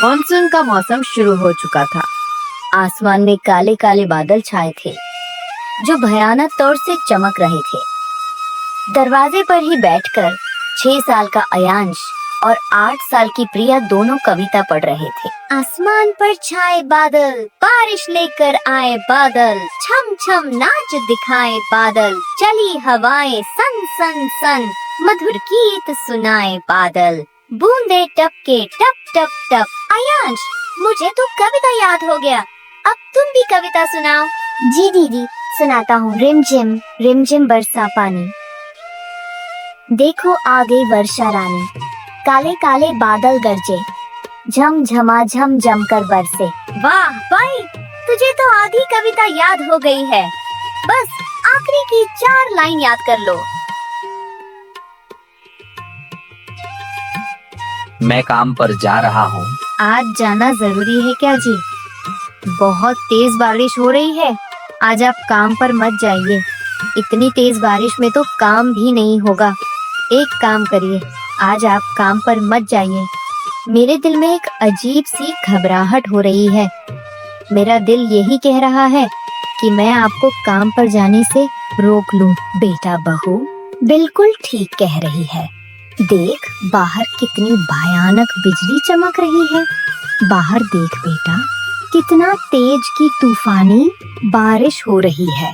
Monsoon का मौसम शुरू हो चुका था। आसमान में काले काले बादल छाए थे जो भयानक तौर से चमक रहे थे। दरवाजे पर ही बैठकर 6 साल का अयांश और 8 साल की प्रिया दोनों कविता पढ़ रहे थे। आसमान पर छाए बादल, बारिश लेकर आए बादल, छम छम नाच दिखाए बादल, चली हवाएं सन सन सन, मधुर गीत सुनाए बादल, बूंदे टपके टप टप टप। अयांश, मुझे तो कविता याद हो गया, अब तुम भी कविता सुनाओ। जी दीदी, सुनाता हूँ। रिम झिम बरसा पानी, देखो आ गई वर्षा रानी, काले काले बादल गरजे, झम झमा झम जम कर बरसे। वाह भाई, तुझे तो आधी कविता याद हो गई है, बस आखिरी की 4 लाइन याद कर लो। मैं काम पर जा रहा हूँ। आज जाना जरूरी है क्या जी? बहुत तेज बारिश हो रही है, आज आप काम पर मत जाइए। इतनी तेज बारिश में तो काम भी नहीं होगा। एक काम करिए, आज आप काम पर मत जाइए। मेरे दिल में एक अजीब सी घबराहट हो रही है। मेरा दिल यही कह रहा है कि मैं आपको काम पर जाने से रोक लूं। बेटा बहू बिल्कुल ठीक कह रही है। देख, बाहर कितनी भयानक बिजली चमक रही है। बाहर देख बेटा, कितना तेज की तूफानी बारिश हो रही है।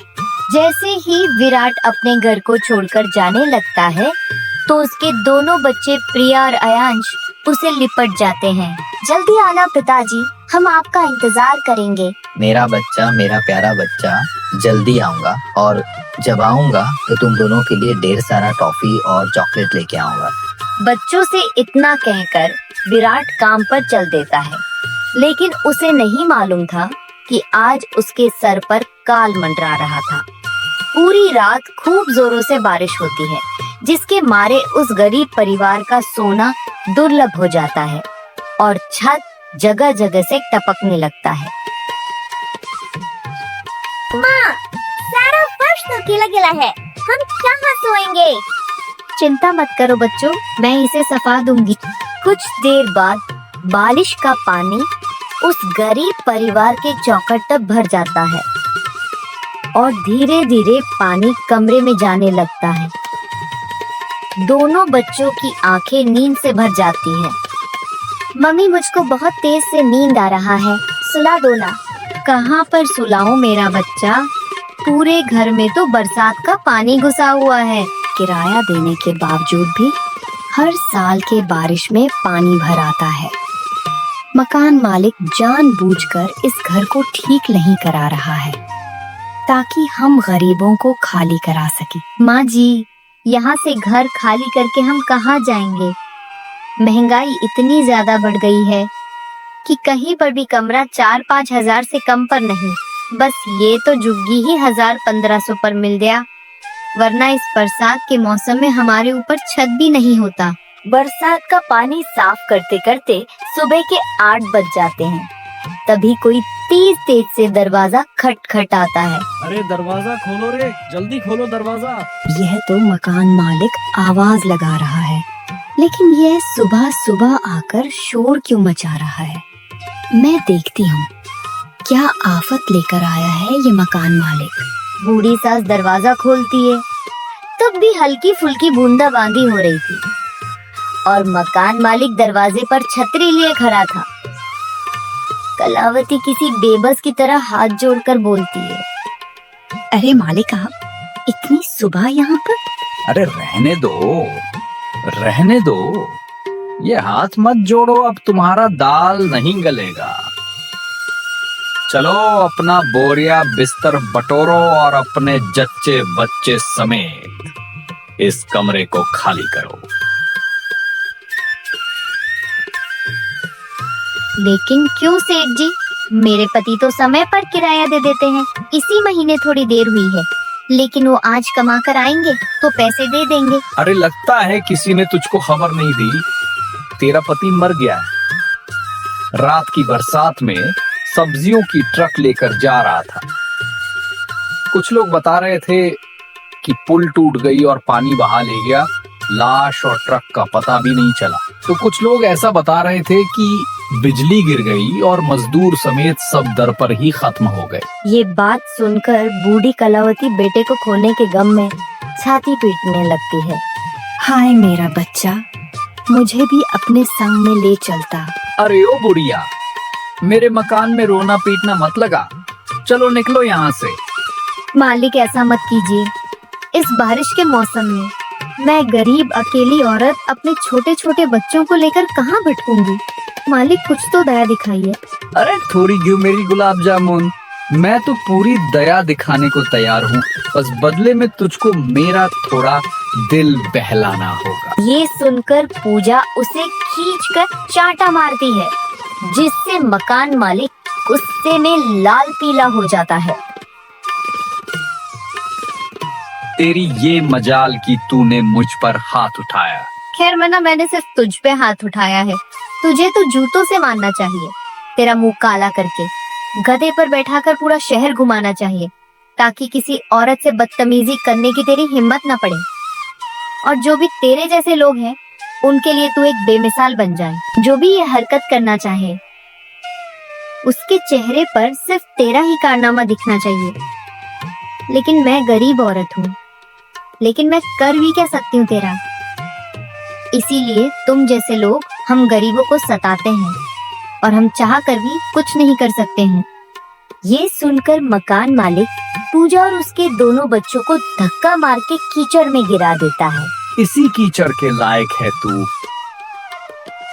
जैसे ही विराट अपने घर को छोड़कर जाने लगता है तो उसके दोनों बच्चे प्रिया और अयांश उसे लिपट जाते हैं। जल्दी आना पिताजी, हम आपका इंतजार करेंगे। मेरा बच्चा, मेरा प्यारा बच्चा, जल्दी आऊंगा और जब आऊंगा तो तुम दोनों के लिए ढेर सारा टॉफी और चॉकलेट लेके आऊंगा। बच्चों से इतना कहकर विराट काम पर चल देता है, लेकिन उसे नहीं मालूम था कि आज उसके सर पर काल मंडरा रहा था। पूरी रात खूब जोरों से बारिश होती है, जिसके मारे उस गरीब परिवार का सोना दुर्लभ हो जाता है और छत जगह जगह से टपकने लगता है। माँ, सारा फर्श तो गीला गीला है, हम कहाँ सोएंगे? चिंता मत करो बच्चों, मैं इसे सफा दूंगी। कुछ देर बाद बारिश का पानी उस गरीब परिवार के चौखट तक भर जाता है और धीरे धीरे पानी कमरे में जाने लगता है। दोनों बच्चों की आंखें नींद से भर जाती हैं। मम्मी, मुझको बहुत तेज से नींद आ रहा है, सुला दो ना। कहाँ पर सुलाऊं मेरा बच्चा, पूरे घर में तो बरसात का पानी घुसा हुआ है। किराया देने के बावजूद भी हर साल के बारिश में पानी भर आता है। मकान मालिक जानबूझकर इस घर को ठीक नहीं करा रहा है ताकि हम गरीबों को खाली करा सके। माँ जी, यहाँ से घर खाली करके हम कहाँ जाएंगे? महंगाई इतनी ज्यादा बढ़ गई है कि कहीं पर भी कमरा 4-5 हजार से कम पर नहीं। बस ये तो झुग्गी ही 1000-1500 पर मिल गया, वरना इस बरसात के मौसम में हमारे ऊपर छत भी नहीं होता। बरसात का पानी साफ करते करते सुबह के 8 बज जाते हैं। तभी कोई तेज से दरवाजा खटखटाता है। अरे दरवाजा खोलो रे, जल्दी खोलो दरवाजा। यह तो मकान मालिक आवाज लगा रहा है, लेकिन यह सुबह सुबह आकर शोर क्यों मचा रहा है? मैं देखती हूँ क्या आफत लेकर आया है ये मकान मालिक। बूढ़ी सास दरवाजा खोलती है, तब भी हल्की फुल्की बूंदाबांदी हो रही थी और मकान मालिक दरवाजे पर छतरी लिए खड़ा था। कलावती किसी बेबस की तरह हाथ जोड़कर बोलती है, अरे मालिक, आप इतनी सुबह यहाँ पर? अरे रहने दो, ये हाथ मत जोड़ो, अब तुम्हारा दाल नहीं गलेगा। चलो अपना बोरिया बिस्तर बटोरो और अपने जच्चे बच्चे समेत इस कमरे को खाली करो। लेकिन क्यों सेठ जी, मेरे पति तो समय पर किराया दे देते हैं। इसी महीने थोड़ी देर हुई है, लेकिन वो आज कमा कर आएंगे तो पैसे दे देंगे। अरे लगता है किसी ने तुझको खबर नहीं दी, तेरा पति मर गया है। रात की बरसात में सब्जियों की ट्रक लेकर जा रहा था। कुछ लोग बता रहे थे कि पुल टूट गई और पानी बहा ले गया, लाश और ट्रक का पता भी नहीं चला। तो कुछ लोग ऐसा बता रहे थे कि बिजली गिर गई और मजदूर समेत सब दर पर ही खत्म हो गए। ये बात सुनकर बूढ़ी कलावती बेटे को खोने के गम में छाती पीटने लगती है। हाय मेरा बच्चा, मुझे भी अपने संग में ले चलता। अरे ओ बुढ़िया, मेरे मकान में रोना पीटना मत लगा, चलो निकलो यहाँ से। मालिक ऐसा मत कीजिए, इस बारिश के मौसम में मैं गरीब अकेली औरत अपने छोटे छोटे बच्चों को लेकर कहाँ भटकूंगी। मालिक कुछ तो दया दिखाइए। अरे थोड़ी क्यों मेरी गुलाब जामुन, मैं तो पूरी दया दिखाने को तैयार हूँ, बस बदले में तुझको मेरा थोड़ा दिल बहलाना होगा। ये सुनकर पूजा उसे खींचकर चांटा मारती है, जिससे मकान मालिक गुस्से में लाल पीला हो जाता है। तेरी ये मजाल की तूने मुझ पर हाथ उठाया। खैर मना, मैंने सिर्फ तुझ पे हाथ उठाया है, तुझे तो जूतों से मारना चाहिए। तेरा मुंह काला करके गधे पर बैठाकर पूरा शहर घुमाना चाहिए, ताकि किसी औरत से बदतमीजी करने की तेरी हिम्मत ना पड़े। और जो भी तेरे जैसे लोग हैं, उनके लिए तू एक बेमिसाल बन जाए। जो भी ये हरकत करना चाहे, उसके चेहरे पर सिर्फ तेरा ही कारनामा दिखना चाहिए। लेकिन मैं गरीब औरत हूँ, लेकिन मैं कर भी क्या सकती हूँ तेरा। इसीलिए तुम जैसे लोग हम गरीबों को सताते हैं, और हम चाह कर भी कुछ नहीं कर सकते हैं। ये सुनकर मकान मालिक पूजा और उसके दोनों बच्चों को धक्का मार के कीचड़ में गिरा देता है। इसी कीचड़ के लायक है तू।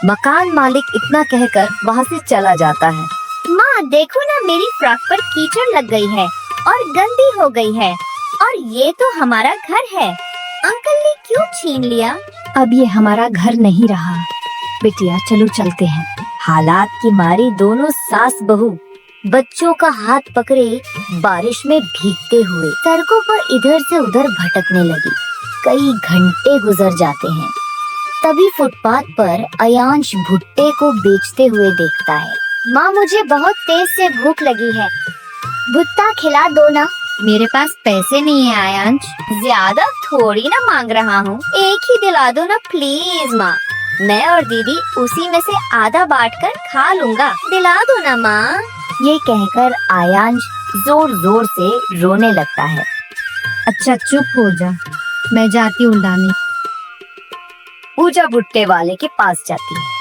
मकान मालिक इतना कहकर वहाँ से चला जाता है। माँ देखो ना, मेरी फ्रॉक पर कीचड़ लग गई है और गंदी हो गई है, और ये तो हमारा घर है, अंकल ने क्यों छीन लिया? अब ये हमारा घर नहीं रहा। बिटिया चलो चलते हैं। हालात की मारी दोनों सास बहू बच्चों का हाथ पकड़े बारिश में भीगते हुए सड़कों पर इधर से उधर भटकने लगी। कई घंटे गुजर जाते हैं। तभी फुटपाथ पर अयांश भुट्टे को बेचते हुए देखता है। माँ मुझे बहुत तेज से भूख लगी है, भुट्टा खिला दो ना। मेरे पास पैसे नहीं है आयांश। ज्यादा थोड़ी ना मांग रहा हूँ, एक ही दिला दो ना प्लीज माँ। मैं और दीदी उसी में से आधा बांटकर खा लूंगा, दिला दो ना माँ। ये कहकर आयांश जोर जोर से रोने लगता है। अच्छा चुप हो जा, मैं जाती हूँ लाने। पूजा भुट्टे वाले के पास जाती है।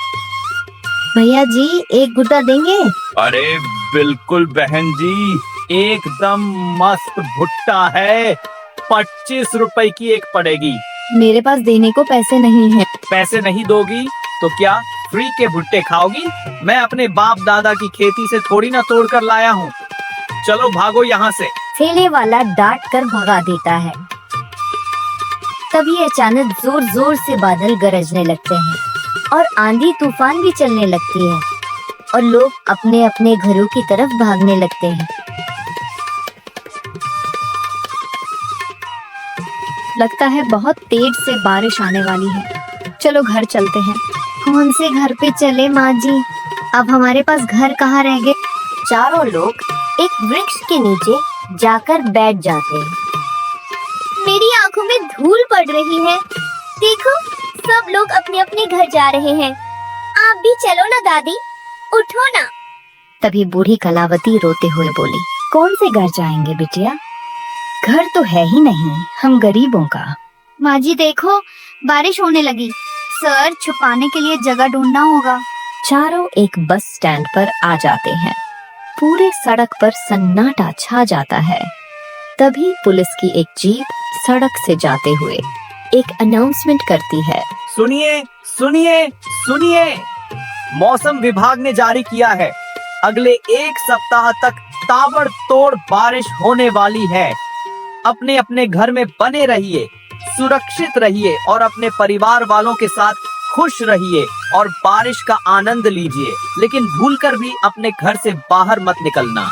भैया जी एक गुड्डा देंगे? अरे बिल्कुल बहन जी, एकदम मस्त भुट्टा है, 25 रुपए की एक पड़ेगी। मेरे पास देने को पैसे नहीं है। पैसे नहीं दोगी तो क्या फ्री के भुट्टे खाओगी? मैं अपने बाप दादा की खेती से थोड़ी ना तोड़ कर लाया हूँ। चलो भागो यहाँ से। ठेले वाला डांट कर भगा देता है। तभी अचानक जोर जोर से बादल गरजने लगते हैं और आंधी तूफान भी चलने लगती है, और लोग अपने अपने घरों की तरफ भागने लगते हैं। लगता है बहुत तेज से बारिश आने वाली है। चलो घर चलते हैं। कौन से घर पे चले माँ जी? अब हमारे पास घर कहाँ रह गए? चारों लोग एक वृक्ष के नीचे जाकर बैठ जाते हैं। मेरी आंखों में धूल पड़ रही है। देखो सब लोग अपने अपने घर जा रहे हैं। आप भी चलो ना दादी, उठो ना। तभी बूढ़ी कलावती रोते हुए बोली, कौन से घर जाएंगे बिटिया? घर तो है ही नहीं हम गरीबों का। माँ जी देखो बारिश होने लगी, सर छुपाने के लिए जगह ढूंढना होगा। चारों एक बस स्टैंड पर आ जाते हैं। पूरे सड़क पर सन्नाटा छा जाता है। तभी पुलिस की एक जीप सड़क से जाते हुए एक अनाउंसमेंट करती है। सुनिए सुनिए सुनिए, मौसम विभाग ने जारी किया है, अगले 1 सप्ताह तक ताबड़तोड़ बारिश होने वाली है। अपने अपने घर में बने रहिए, सुरक्षित रहिए और अपने परिवार वालों के साथ खुश रहिए और बारिश का आनंद लीजिए, लेकिन भूलकर भी अपने घर से बाहर मत निकलना।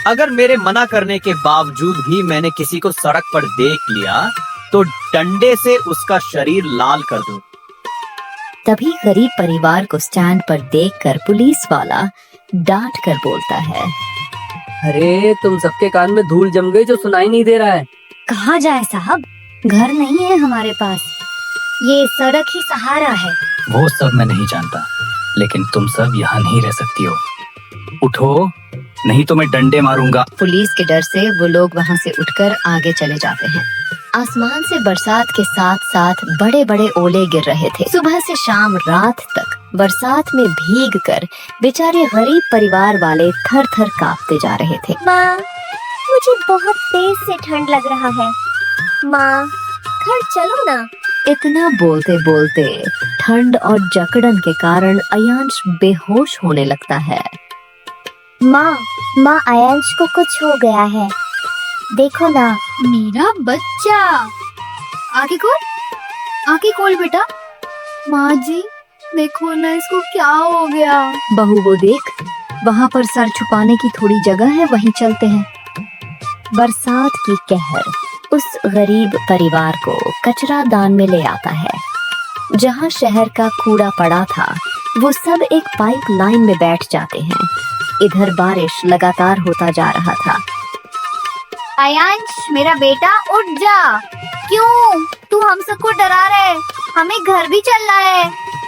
अगर मेरे मना करने के बावजूद भी मैंने किसी को सड़क पर देख लिया तो डंडे से उसका शरीर लाल कर दो। तभी गरीब परिवार को स्टैंड पर देखकर पुलिस वाला डांट कर बोलता है, अरे तुम सबके कान में धूल जम गई जो सुनाई नहीं दे रहा है। कहाँ जाए साहब, घर नहीं है हमारे पास, ये सड़क ही सहारा है। वो सब मैं नहीं जानता, लेकिन तुम सब यहाँ नहीं रह सकती हो। उठो, नहीं तो मैं डंडे मारूंगा। पुलिस के डर से वो लोग वहाँ से उठकर आगे चले जाते हैं। आसमान से बरसात के साथ साथ बड़े बड़े ओले गिर रहे थे। सुबह से शाम रात तक बरसात में भीग कर बेचारे गरीब परिवार वाले थर थर कांपते जा रहे थे। माँ, मुझे बहुत तेज से ठंड लग रहा है। माँ, घर चलो ना। इतना बोलते बोलते ठंड और जकड़न के कारण अयांश बेहोश होने लगता है। माँ, आयांश को कुछ हो गया है, देखो ना। मेरा बच्चा, आके खोल बेटा। माँ जी, देखो ना इसको क्या हो गया। बहू वो देख, वहाँ पर सर छुपाने की थोड़ी जगह है, वहीं चलते हैं। बरसात की कहर उस गरीब परिवार को कचरा दान में ले आता है। जहाँ शहर का कूड़ा पड़ा था वो सब एक पाइप लाइन में बैठ जाते हैं। इधर बारिश लगातार होता जा रहा था। आयांश, मेरा बेटा, उठ जा। क्यों? तू हम सबको डरा रहा है, हमें घर भी चलना है।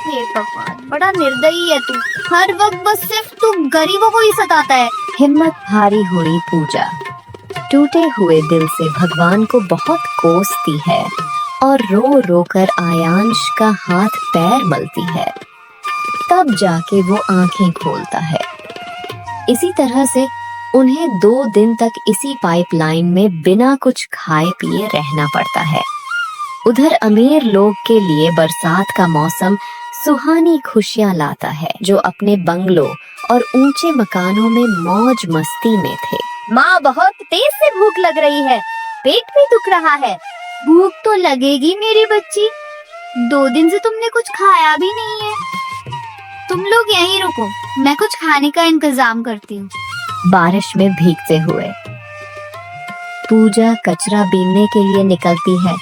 हे भगवान, बड़ा निर्दयी है तू। हर वक्त बस सिर्फ तू गरीबों को ही सताता है। हिम्मत हारी हुई पूजा टूटे हुए दिल से भगवान को बहुत कोसती है और रो रो कर आयांश का हाथ पैर मलती है। तब जाके वो आंखें खोलता है। इसी तरह से उन्हें 2 दिन तक इसी पाइपलाइन में बिना कुछ खाए पिए रहना पड़ता है। उधर अमीर लोग के लिए बरसात का मौसम सुहानी खुशियां लाता है, जो अपने बंगलों और ऊंचे मकानों में मौज मस्ती में थे। माँ, बहुत तेज से भूख लग रही है, पेट भी दुख रहा है। भूख तो लगेगी मेरी बच्ची, 2 दिन से तुमने कुछ खाया भी नहीं है। तुम लोग यहीं रुको, मैं कुछ खाने का इंतजाम करती हूँ। बारिश में भीगते हुए पूजा कचरा बीनने के लिए निकलती है।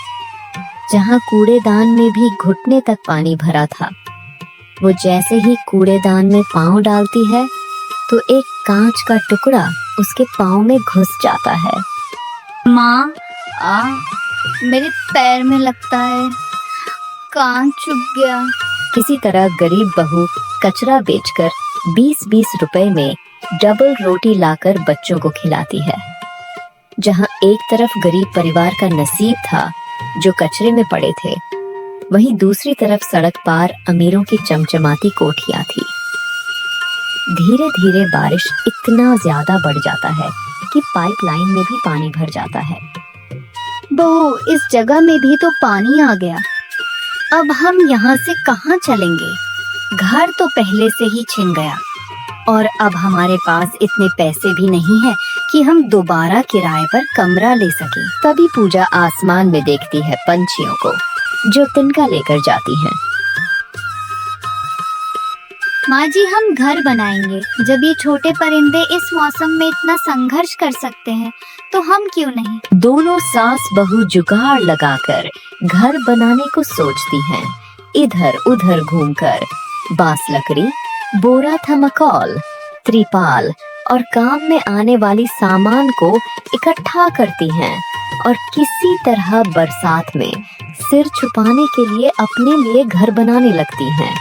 जहाँ कूड़ेदान में भी घुटने तक पानी भरा था, वो जैसे ही कूड़ेदान में पाँव डालती है तो एक कांच का टुकड़ा उसके पाँव में घुस जाता है। माँ, मेरे पैर में लगता है, कांच चुभ गया। किसी तरह गरीब बहू कचरा बेचकर 20-20 रुपए में डबल रोटी लाकर बच्चों को खिलाती है। जहाँ एक तरफ गरीब परिवार का नसीब था जो कचरे में पड़े थे, वहीं दूसरी तरफ सड़क पार अमीरों की चमचमाती कोठियां थी। धीरे धीरे बारिश इतना ज्यादा बढ़ जाता है कि पाइपलाइन में भी पानी भर जाता है। बहू, इस जगह में भी तो पानी आ गया। अब हम यहाँ से कहाँ चलेंगे? घर तो पहले से ही छिन गया और अब हमारे पास इतने पैसे भी नहीं है कि हम दोबारा किराए पर कमरा ले सकें। तभी पूजा आसमान में देखती है पंछियों को जो तिनका लेकर जाती हैं। माँ जी, हम घर बनाएंगे। जब ये छोटे परिंदे इस मौसम में इतना संघर्ष कर सकते हैं तो हम क्यों नहीं? दोनों सास बहू जुगाड़ लगाकर घर बनाने को सोचती हैं। इधर उधर घूमकर बांस लकड़ी, बोरा थर्माकोल, त्रिपाल और काम में आने वाली सामान को इकट्ठा करती हैं और किसी तरह बरसात में सिर छुपाने के लिए अपने लिए घर बनाने लगती हैं।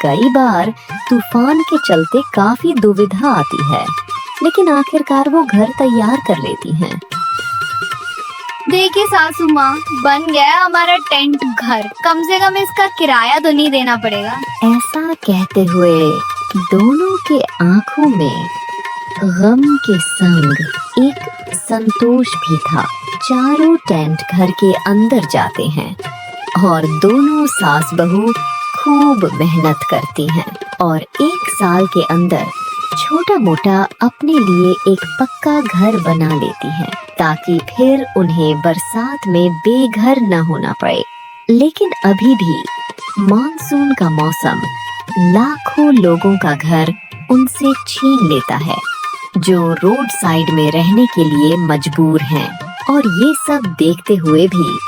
कई बार तूफान के चलते काफी दुविधा आती है, लेकिन आखिरकार वो घर तैयार कर लेती हैं। देखिए सासू माँ, बन गया हमारा टेंट घर। कम से कम इसका किराया तो नहीं देना पड़ेगा। ऐसा कहते हुए दोनों के आंखों में गम के संग एक संतोष भी था। चारों टेंट घर के अंदर जाते हैं और दोनों सास बहू खूब मेहनत करती हैं और 1 साल के अंदर छोटा मोटा अपने लिए एक पक्का घर बना लेती हैं, ताकि फिर उन्हें बरसात में बेघर न होना पड़े। लेकिन अभी भी मानसून का मौसम लाखों लोगों का घर उनसे छीन लेता है, जो रोड साइड में रहने के लिए मजबूर हैं। और ये सब देखते हुए भी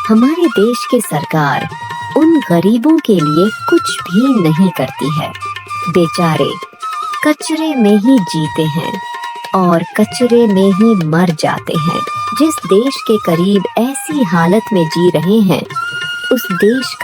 हमारे देश की सरकार उन गरीबों के लिए कुछ भी नहीं करती है। बेचारे कचरे में ही जीते हैं और कचरे में ही मर जाते हैं। जिस देश के करीब ऐसी हालत में जी रहे हैं, उस देश का